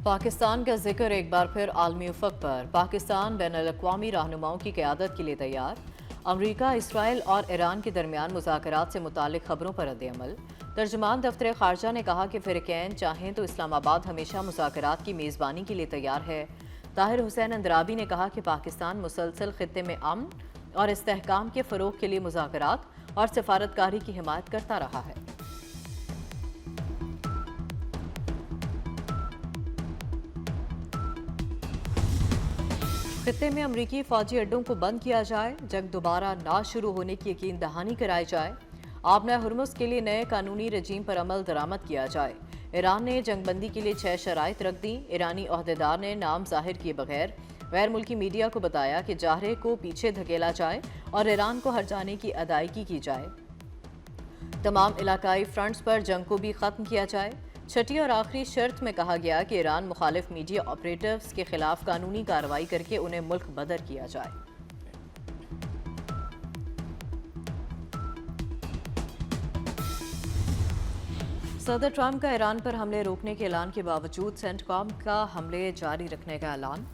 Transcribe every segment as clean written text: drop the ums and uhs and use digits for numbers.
पाकिस्तान का जिक्र एक बार फिर आलमी उफ़क़ पर। पाकिस्तान बैनुल-अक़वामी रहनुमाओं की क़यादत के लिए तैयार। अमरीका, इसराइल और ईरान के दरमियान मुज़ाकरात से मुतालिक खबरों पर रद्द-ए-अमल। तर्जुमान दफ्तर ख़ारजा ने कहा कि फ़िरक़ैन चाहें तो इस्लामाबाद हमेशा मुज़ाकरात की मेज़बानी के लिए तैयार है। ताहिर हुसैन अंद्राबी ने कहा कि पाकिस्तान मुसलसल ख़ित्ते में अमन और इस्तेहकाम के फ़रोग़ के लिए मुज़ाकरात और सफ़ारतकारी की हिमायत करता रहा है। खित्ते में अमरीकी फ़ौजी अड्डों को बंद किया जाए, जंग दोबारा ना शुरू होने की यकीन दहानी कराई जाए, आबना हुर्मुज़ के लिए नए कानूनी रजीम पर अमल दरामद किया जाए। ईरान ने जंगबंदी के लिए 6 शराइत रख दी। ईरानी ओहदेदार ने नाम जाहिर किए बगैर गैर मुल्की मीडिया को बताया कि जाहरे को पीछे धकेला जाए और ईरान को हर्जाने की अदायगी की जाए। तमाम इलाकाई फ्रंट्स पर जंग को भी ख़त्म किया जाए। छठी और आखिरी शर्त में कहा गया कि ईरान मुखालिफ मीडिया ऑपरेटर्स के खिलाफ कानूनी कार्रवाई करके उन्हें मुल्क बदर किया जाए। सदर ट्रंप का ईरान पर हमले रोकने के ऐलान के बावजूद सेंटकॉम का हमले जारी रखने का ऐलान।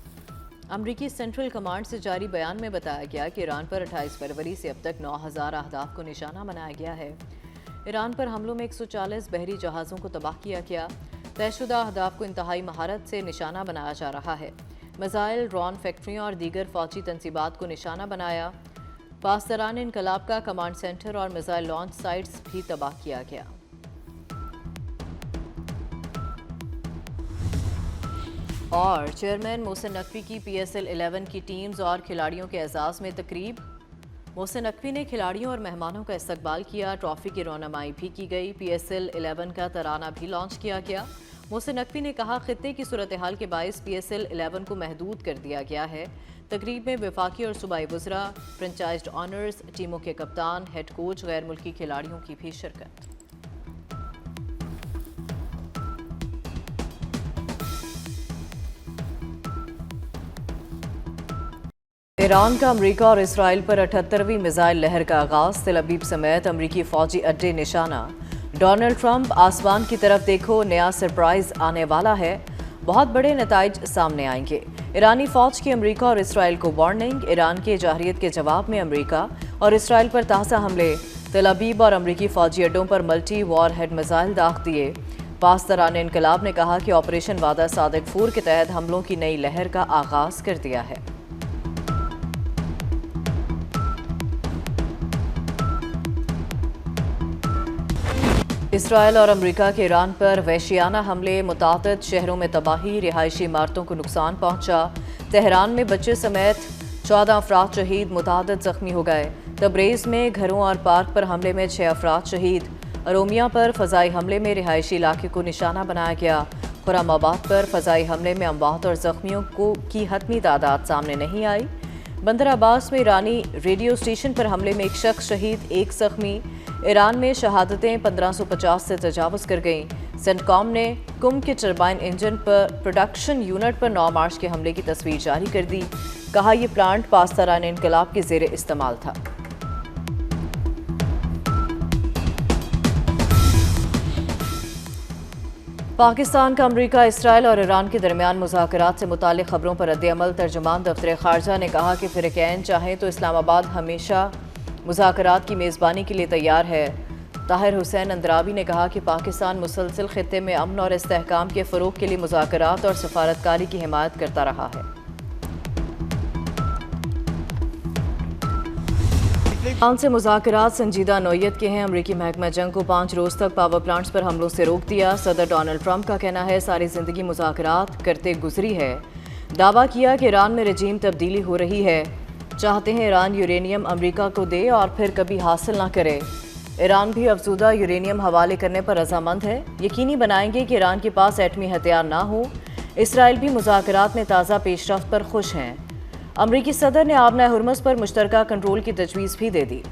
अमरीकी सेंट्रल कमांड से जारी बयान में बताया गया कि ईरान पर 28 फरवरी से अब तक 9000 अहदाफ को निशाना बनाया गया है। ईरान पर हमलों में 140 बहरी जहाज़ों को तबाह किया गया। तयशुदा अहदाफ को इंतहाई महारत से निशाना बनाया जा रहा है। मिसाइल, ड्रोन फैक्ट्रियों और दीगर फौजी तनसीबात को निशाना बनाया। पासदारान इनकलाब का कमांड सेंटर और मिसाइल लॉन्च साइट्स भी तबाह किया गया। और चेयरमैन मोहसिन नकवी की PSL 11 की टीम्स और खिलाड़ियों के एजाज़ में तकरीब। मोहसिन नकवी ने खिलाड़ियों और मेहमानों का इस्तकबाल किया। ट्रॉफी की रौनमाई भी की गई। PSL 11 का तराना भी लॉन्च किया गया। मोहसिन नकवी ने कहा, खित्ते की सूरत हाल के बायस PSL 11 को महदूद कर दिया गया है। तकरीब में वफाकी और सूबाई वज़रा, फ्रेंचाइज्ड ऑनर्स, टीमों के कप्तान, हेड कोच, गैर मुल्की खिलाड़ियों की भी शिरकत। ईरान का अमरीका और इसराइल पर 78वीं मिसाइल लहर का आगाज। तेल अवीव समेत अमरीकी फौजी अड्डे निशाना। डोनाल्ड ट्रंप, आसमान की तरफ देखो, नया सरप्राइज आने वाला है, बहुत बड़े नताइज सामने आएंगे। ईरानी फौज की अमरीका और इसराइल को वार्निंग। ईरान के जाहिरियत के जवाब में अमरीका और इसराइल पर ताज़ा हमले। तेल अवीव और अमरीकी फौजी अड्डों पर मल्टी वॉर हेड मिसाइल दाग दिए। पासदारान इनकलाब ने कहा कि ऑपरेशन वादा सादिक 4 के तहत हमलों की नई लहर का आगाज कर दिया है। इसराइल और अमरीका के ईरान पर वहशियाना हमले। मुतादिद शहरों में तबाही, रिहायशी इमारतों को नुकसान पहुंचा। तेहरान में बच्चे समेत 14 अफराद शहीद, मुतादिद जख्मी हो गए। तबरेज़ में घरों और पार्क पर हमले में 6 अफराद शहीद। अरोमिया पर फ़ज़ाई हमले में रिहायशी इलाके को निशाना बनाया गया। खुर्रमाबाद पर फ़ज़ाई हमले में अमवात और जख्मियों की हतमी तादाद सामने नहीं आई। बंदर अब्बास में ईरानी रेडियो स्टेशन पर हमले में 1 शख्स शहीद, 1 जख्मी। ईरान में शहादतें 1550 से तजावज़ कर गईं। सेंटकॉम ने कुम के टरबाइन इंजन पर प्रोडक्शन यूनिट पर 9 मार्च के हमले की तस्वीर जारी कर दी। कहा, यह प्लांट पासदारान इनकलाब के ज़ेरे इस्तेमाल था। पाकिस्तान का अमरीका, इसराइल और ईरान के दरमियान मुज़ाकरात से मुतालिक खबरों पर रद्द-ए-अमल। तर्जुमान दफ्तर ख़ारजा ने कहा कि फ़िरक़ैन चाहें तो इस्लामाबाद हमेशा मुज़ाकरात की मेज़बानी के लिए तैयार है। ताहिर हुसैन अंद्राबी ने कहा कि पाकिस्तान मुसलसल ख़ित्ते में अमन और इस्तेहकाम के फ़रोग़ के लिए मुज़ाकरात और सफ़ारतकारी की हिमायत करता रहा है। ईरान से मुज़ाकरात संजीदा नौयत के हैं। अमरीकी महकमा जंग को 5 रोज़ तक पावर प्लांट्स पर हमलों से रोक दिया। सदर डोनाल्ड ट्रंप का कहना है, सारी ज़िंदगी मुज़ाकरात करते गुजरी है। दावा किया कि ईरान में रजीम तब्दीली हो रही है। चाहते हैं ईरान यूरेनियम अमरीका को दे और फिर कभी हासिल ना करे। ईरान भी अफजूदा यूरेनियम हवाले करने पर रजामंद है। यकीनी बनाएंगे कि ईरान के पास एटमी हथियार ना हो। इसराइल भी मुज़ाकरात में ताज़ा पेशरफ्त पर खुश हैं। अमरीकी सदर ने आबना हुर्मुज़ पर मुश्तरका कंट्रोल की तजवीज़ भी दे दी।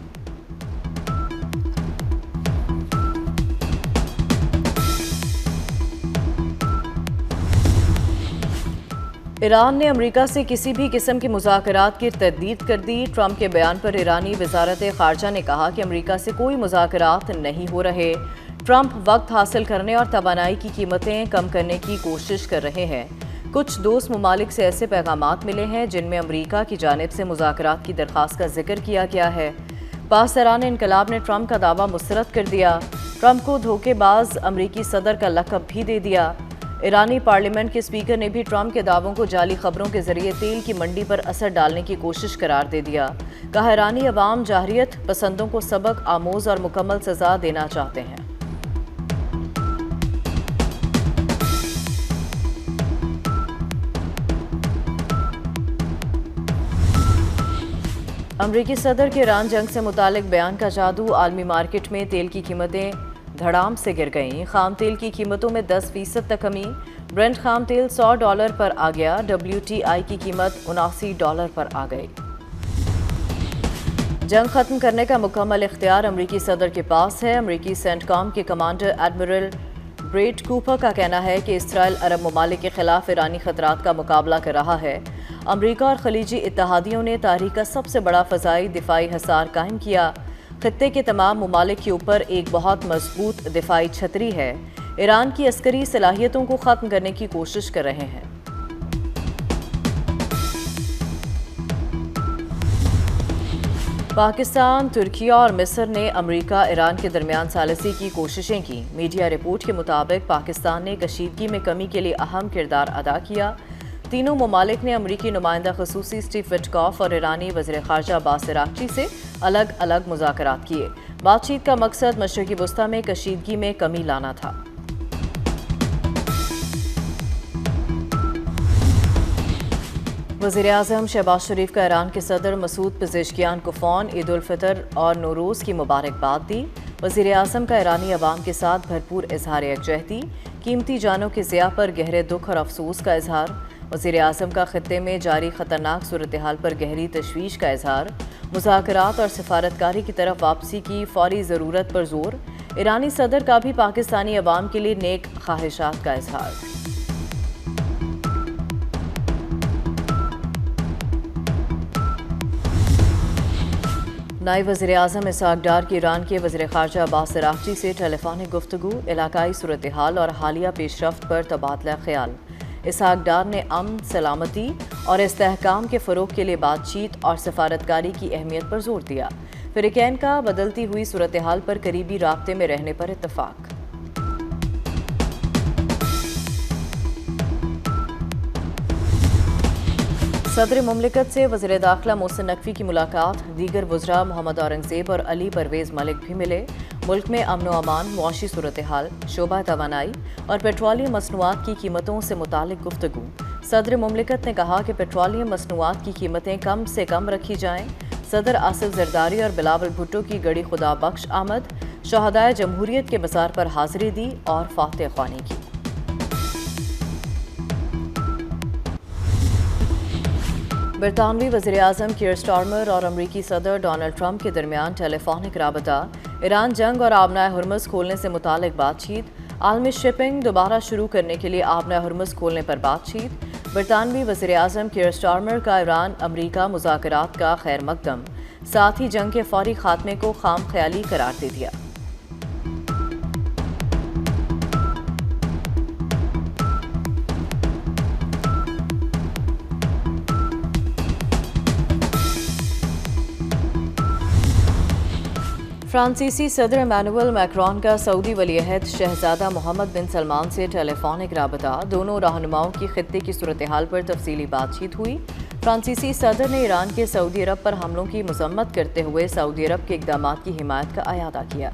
ईरान ने अमरीका से किसी भी किस्म के मुज़ाकरात की तरदीद कर दी। ट्रंप के बयान पर ईरानी वज़ारत ख़ारजा ने कहा कि अमरीका से कोई मुज़ाकरात नहीं हो रहे। ट्रंप वक्त हासिल करने और तवानाई की कीमतें कम करने की कोशिश कर रहे हैं। कुछ दोस्त ममालिक से ऐसे पैगामात मिले हैं जिनमें अमरीका की जानिब से मुज़ाकरात की दरख्वास्त का जिक्र किया गया है। पासदारान इनकलाब ने ट्रंप का दावा मुस्तरद कर दिया। ट्रंप को धोखेबाज अमरीकी सदर का लक़ब भी दे दिया। ईरानी पार्लियामेंट के स्पीकर ने भी ट्रंप के दावों को जाली खबरों के जरिए तेल की मंडी पर असर डालने की कोशिश करार दे दिया। कहा, ईरानी अवाम जाहरियत पसंदों को सबक आमोज और मुकम्मल सजा देना चाहते हैं। अमरीकी सदर के ईरान जंग से मुतालिक बयान का जादू। आलमी मार्केट में तेल की कीमतें धड़ाम से गिर गईं। खाम तेल की कीमतों में 10% तक कमी। ब्रेंट खाम तेल $100 पर आ गया। WTI की कीमत $79 पर आ गई। जंग खत्म करने का मुकम्मल इख्तियार अमरीकी सदर के पास है। अमरीकी सेंटकॉम के कमांडर एडमिरल ब्रेट कूपर का कहना है कि इसराइल अरब ममालिक के खिलाफ ईरानी खतरात का मुकाबला कर रहा है। अमरीका और खलीजी इत्तेहादियों ने तारीख का सबसे बड़ा फ़ज़ाई दिफाई हसार कायम किया। खत्ते के तमाम ममालिक के ऊपर एक बहुत मजबूत दिफाई छतरी है। ईरान की अस्करी सलाहियतों को ख़त्म करने की कोशिश कर रहे हैं। पाकिस्तान, तुर्किया और मिस्र ने अमरीका ईरान के दरमियान सालिसी की कोशिशें की। मीडिया रिपोर्ट के मुताबिक पाकिस्तान ने कशीदगी में कमी के लिए अहम किरदार अदा किया। तीनों ममालिक ने अमरीकी नुमाइंदा खसूसी स्टीव विटकॉफ और ईरानी वज़ीर ख़ारजा अब्बास अराग़ची से अलग अलग मुज़ाकरात किए। बातचीत का मकसद मशरिक़ी वस्ता में कशीदगी में कमी लाना था। वज़ीर आज़म शहबाज शरीफ का ईरान के सदर मसूद पेज़ेश्कियान को फ़ोन ईद उल फ़ितर और नौरोज़ की मुबारकबाद दी। वज़ीर आज़म का ईरानी अवाम के साथ भरपूर इज़हार यकजहती। कीमती जानों के ज़िया पर गहरे दुख और अफसोस का इजहार। वज़ीर आज़म का खित्ते में जारी ख़तरनाक सूरत हाल पर गहरी तशवीश का इजहार। मुज़ाकरात और सफारतकारी की तरफ वापसी की फ़ौरी ज़रूरत पर जोर। ईरानी सदर का भी पाकिस्तानी अवाम के लिए नेक ख्वाहिशात का इजहार। नायब वज़ीर आज़म इसहाक़ डार की ईरान के वज़ीर ख़ारजा अब्बास अराग़ची से टेलीफोनिक गुफ्तगू। इलाकाई सूरत हाल और हालिया पेशरफ्त पर तबादला ख्याल। इसहाक़ डार ने अमन, सलामती और इस्तेहकाम के फ़रोग़ के लिए बातचीत और सफारतकारी की अहमियत पर जोर दिया। फ़रीक़ैन का बदलती हुई सूरत हाल पर करीबी राब्ते में रहने पर इत्तफ़ाक़। सदर मुमलिकत से वज़ीर दाखिला मोहसिन नकवी की मुलाकात। दीगर वज़रा मोहम्मद औरंगज़ेब और अली परवेज़ मलिक भी मिले। मुल्क में अमन व अमान, मुआशी सूरत हाल, शोबा तवानाई और पेट्रोलियम मसनूआत की कीमतों से मुतालिक गुफ्तगू। सदर मुमलिकत ने कहा कि पेट्रोलियम मसनूआत की कीमतें कम से कम रखी जाएँ। सदर आसिफ जरदारी और बिलावल भुट्टो की गड़ी खुदा बख्श आमद। शहदाए जमहूरियत के मज़ार पर हाज़िरी दी और फातह ख्वानी की। बरतानवी वज़ीर आज़म कीर स्टारमर और अमरीकी सदर डोनाल्ड ट्रंप के दरमियान टेलीफोनिक राबता। ईरान जंग और आबनाए हुर्मुज़ खोलने से मुतालिक बातचीत। आलमी शिपिंग दोबारा शुरू करने के लिए आबनाए हुर्मुज़ खोलने पर बातचीत। बरतानवी वज़ीर आज़म कीर स्टारमर का ईरान अमरीका मुज़ाकरात का खैर मकदम। साथ ही जंग के फौरी खात्मे को खाम ख्याली करार दे दिया। फ्रांसीसी सदर इमैनुअल मैक्रोन का सऊदी वलीअहद शहजादा मोहम्मद बिन सलमान से टेलीफोनिक राबता। दोनों रहनुमाओं की खित्ते की सूरत हाल पर तफसीली बातचीत हुई। फ्रांसीसी सदर ने ईरान के सऊदी अरब पर हमलों की मजम्मत करते हुए सऊदी अरब के इक़दाम की हिमायत का अयादा किया।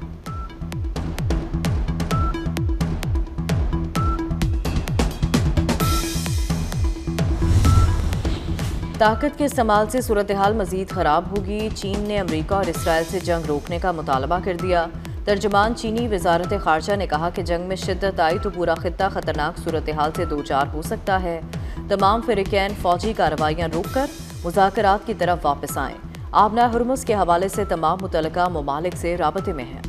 ताकत के इस्तेमाल से सूरत हाल मजीद ख़राब होगी। चीन ने अमरीका और इसराइल से जंग रोकने का मुतालबा कर दिया। तर्जमान चीनी वजारत ख़ारजा ने कहा कि जंग में शिद्दत आई तो पूरा खित्ता ख़तरनाक सूरत हाल से दो चार हो सकता है। तमाम फ़रीक़ैन फ़ौजी कार्रवाइयाँ रोक कर मुज़ाकरात की तरफ वापस आएँ। आबनाए हुर्मुज़ के हवाले से तमाम मुतल्लिका ममालिक से राबते में हैं।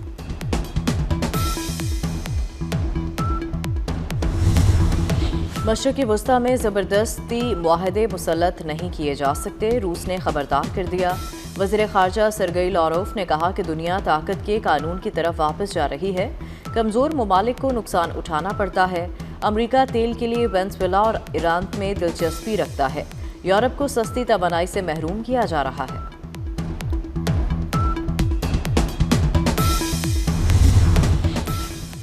मशरिक़ी वस्ता में ज़बरदस्ती मुआहदे मुसल्लत नहीं किए जा सकते। रूस ने खबरदार कर दिया। वज़ीर ख़ारजा सरगई लारोफ ने कहा कि दुनिया ताकत के कानून की तरफ वापस जा रही है। कमज़ोर ममालिक को नुकसान उठाना पड़ता है। अमेरिका तेल के लिए वेनेजुएला और ईरान में दिलचस्पी रखता है। यूरोप को सस्ती तवानाई से महरूम किया जा रहा है।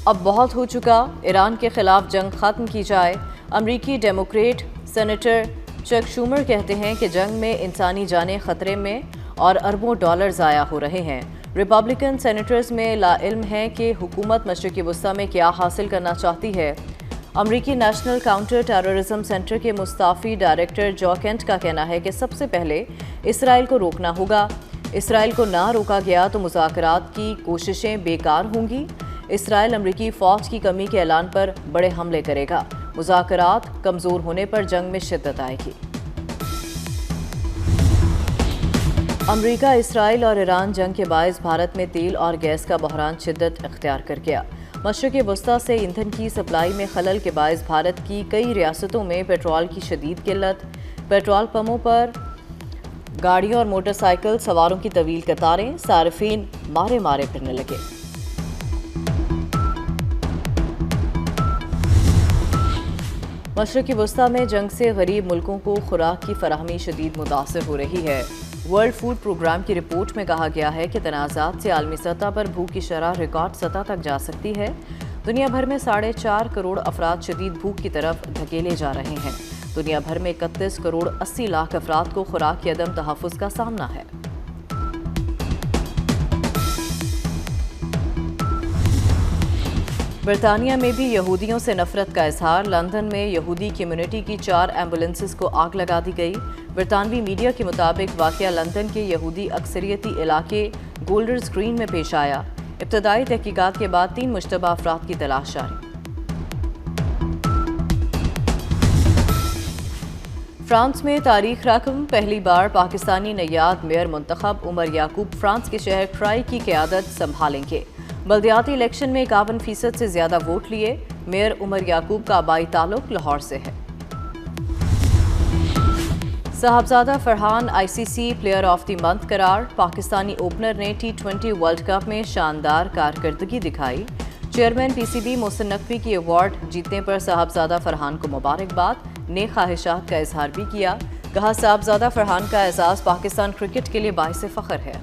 अब बहुत हो चुका, ईरान के खिलाफ जंग खत्म की जाए। अमरीकी डेमोक्रेट सेनेटर चक शूमर कहते हैं कि जंग में इंसानी जानें खतरे में और अरबों डॉलर ज़ाया हो रहे हैं। रिपब्लिकन सेनेटर्स में लाइल्म हैं कि हुकूमत मशरिकी वस्ता में क्या हासिल करना चाहती है। अमरीकी नेशनल काउंटर टेररिज्म सेंटर के मुस्ताफ़ी डायरेक्टर जॉ केंट का कहना है कि सबसे पहले इसराइल को रोकना होगा। इसराइल को ना रोका गया तो मुज़ाकरात की कोशिशें बेकार होंगी। इसराइल अमरीकी फ़ौज की कमी के ऐलान पर बड़े हमले करेगा। मुज़ाकरात कमज़ोर होने पर जंग में शिद्दत आएगी। अमरीका, इसराइल और ईरान जंग के बायस भारत में तेल और गैस का बहरान शिद्दत इख्तियार कर गया। मशरिक़ वस्ता से ईंधन की सप्लाई में खलल के बायस भारत की कई रियासतों में पेट्रोल की शदीद किल्लत। पेट्रोल पंपों पर गाड़ियों और मोटरसाइकिल सवारों की तवील कतारें, सार्फिन मारे मारे फिरने लगे। मशरिक़ी वस्ता में जंग से गरीब मुल्कों को खुराक की फराहमी शदीद मुतासर हो रही है। वर्ल्ड फूड प्रोग्राम की रिपोर्ट में कहा गया है कि तनाज़ात से आलमी सतह पर भूख की शरह रिकॉर्ड सतह तक जा सकती है। दुनिया भर में 4.5 करोड़ अफराद शदीद भूख की तरफ धकेले जा रहे हैं। दुनिया भर में 31 करोड़ 80 लाख अफराद को खुराक के अदम तहफ़्फ़ुज़ का सामना है। बरतानिया में भी यहूदियों से नफरत का इजहार। लंदन में यहूदी कम्युनिटी की 4 एम्बुलेंसेस को आग लगा दी गई। बरतानवी मीडिया के मुताबिक वाक़या लंदन के यहूदी अक्सरियती इलाके गोल्डर्स ग्रीन में पेश आया। इब्तदाई तहकीकात के बाद 3 मुश्तबा अफराद की तलाश जारी। फ्रांस में तारीख रकम, पहली बार पाकिस्तानी नयाद मेयर मुंतखब उमर याकूब फ्रांस के शहर ट्राई की क़यादत संभालेंगे। बल्दियाती इलेक्शन में 51% से ज्यादा वोट लिए। मेयर उमर याकूब का आबाई ताल्लुक लाहौर से है। Sahibzada Farhan ICC player of the month करार। पाकिस्तानी ओपनर ने T20 वर्ल्ड कप में शानदार कारकर्दगी दिखाई। चेयरमैन PCB मोहसिन नकवी की अवार्ड जीतने पर साहबजादा फरहान को मुबारकबाद। नेक ख्वाहिशात का इजहार भी किया। कहा, साहबजादा फरहान का एजाज़ पाकिस्तान क्रिकेट के लिए बाइस फ़ख्र है।